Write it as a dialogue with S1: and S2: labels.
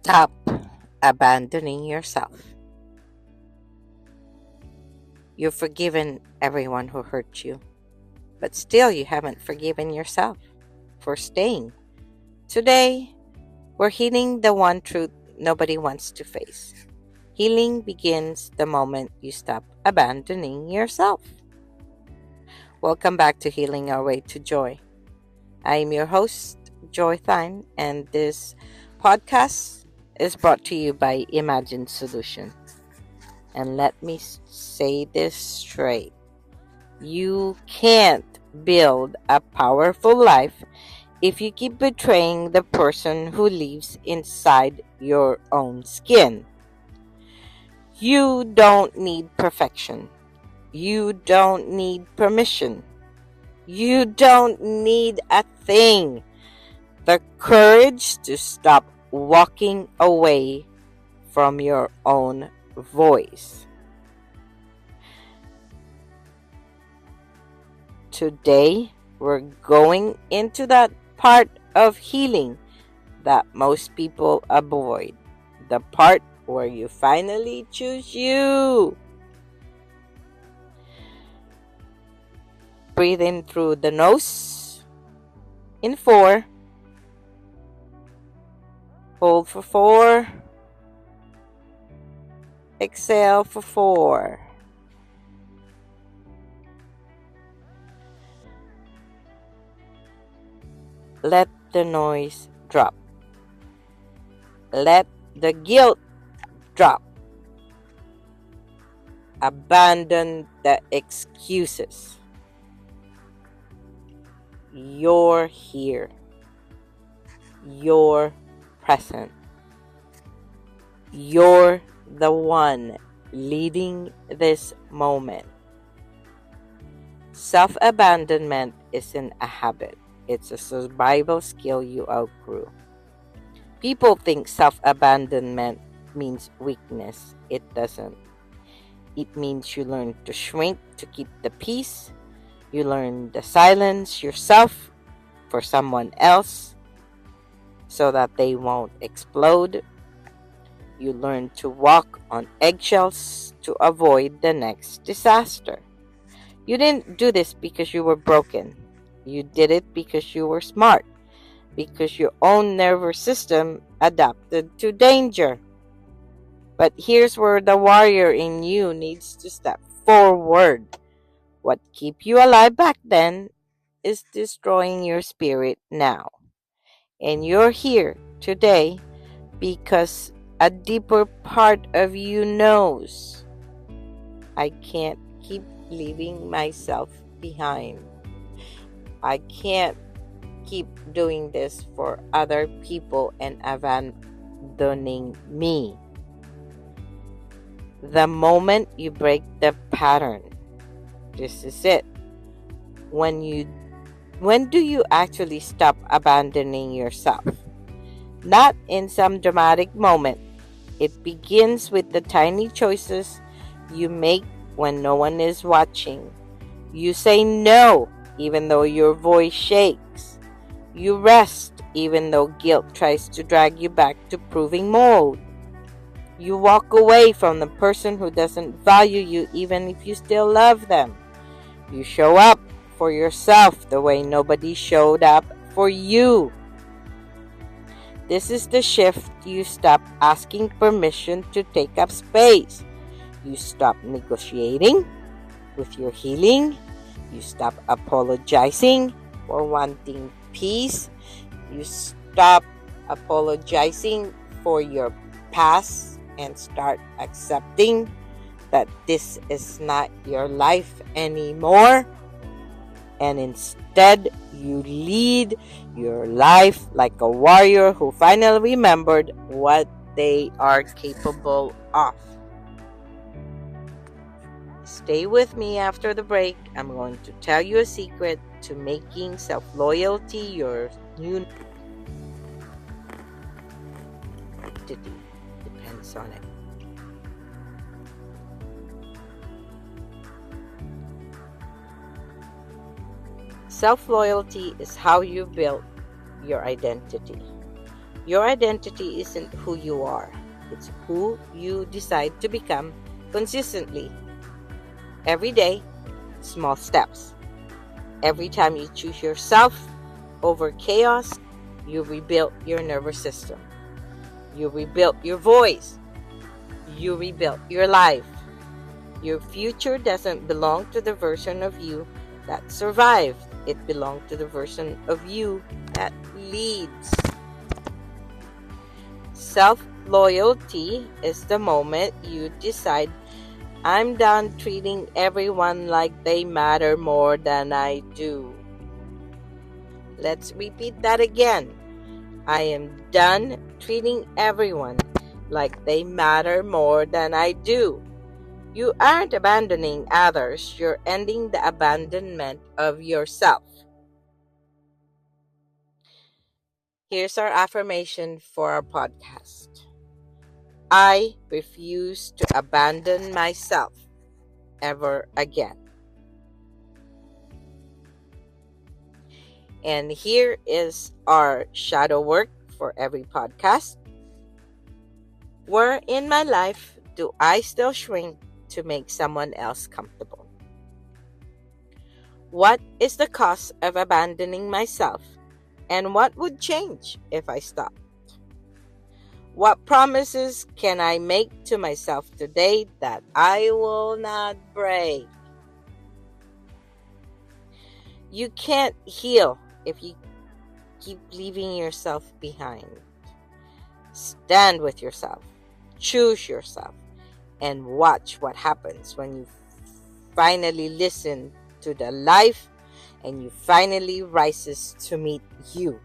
S1: Stop abandoning yourself. You've forgiven everyone who hurt you, but still you haven't forgiven yourself for staying. Today, we're healing the one truth nobody wants to face. Healing begins the moment you stop abandoning yourself. Welcome back to Healing Our Way to Joy. I am your host, Joy Thine, and this podcast is brought to you by Imagine Solution. And let me say this straight. You can't build a powerful life if you keep betraying the person who lives inside your own skin. You don't need perfection. You don't need permission. You don't need a thing. The courage to stop walking away from your own voice. Today, we're going into that part of healing that most people avoid. The part where you finally choose you. Breathe in through the nose in 4. Hold for 4. Exhale for 4. Let the noise drop. Let the guilt drop. Abandon the excuses. You're here. You're present. You're the one leading this moment. Self-abandonment isn't a habit. It's a survival skill you outgrew. People think self-abandonment means weakness. It doesn't. It means you learn to shrink to keep the peace. You learn to silence yourself for someone else so that they won't explode. You learn to walk on eggshells to avoid the next disaster. You didn't do this because you were broken. You did it because you were smart, because your own nervous system adapted to danger. But here's where the warrior in you needs to step forward. What kept you alive back then is destroying your spirit now. And you're here today because a deeper part of you knows I can't keep leaving myself behind. I can't keep doing this for other people and abandoning me. The moment you break the pattern, this is it. When do you actually stop abandoning yourself? Not in some dramatic moment. It begins with the tiny choices you make when no one is watching. You say no even though your voice shakes. You rest even though guilt tries to drag you back to proving mode. You walk away from the person who doesn't value you even if you still love them. You show up for yourself the way nobody showed up for you. This is the shift. You stop asking permission to take up space. You stop negotiating with your healing. You stop apologizing for wanting peace. You stop apologizing for your past and start accepting that this is not your life anymore. And instead, you lead your life like a warrior who finally remembered what they are capable of. Stay with me after the break. I'm going to tell you a secret to making self-loyalty your new identity. Depends on it. Self-loyalty is how you build your identity. Your identity isn't who you are, it's who you decide to become consistently. Every day, small steps. Every time you choose yourself over chaos, you rebuild your nervous system. You rebuild your voice. You rebuild your life. Your future doesn't belong to the version of you that survived. It belongs to the version of you that leads. Self-loyalty is the moment you decide, I'm done treating everyone like they matter more than I do. Let's repeat that again. I am done treating everyone like they matter more than I do. You aren't abandoning others, you're ending the abandonment of yourself. Here's our affirmation for our podcast. I refuse to abandon myself ever again. And here is our shadow work for every podcast. Where in my life do I still shrink to make someone else comfortable? What is the cost of abandoning myself, and what would change if I stopped? What promises can I make to myself today that I will not break? You can't heal if you keep leaving yourself behind. Stand with yourself, choose yourself, and watch what happens when you finally listen to the life and you finally rises to meet you.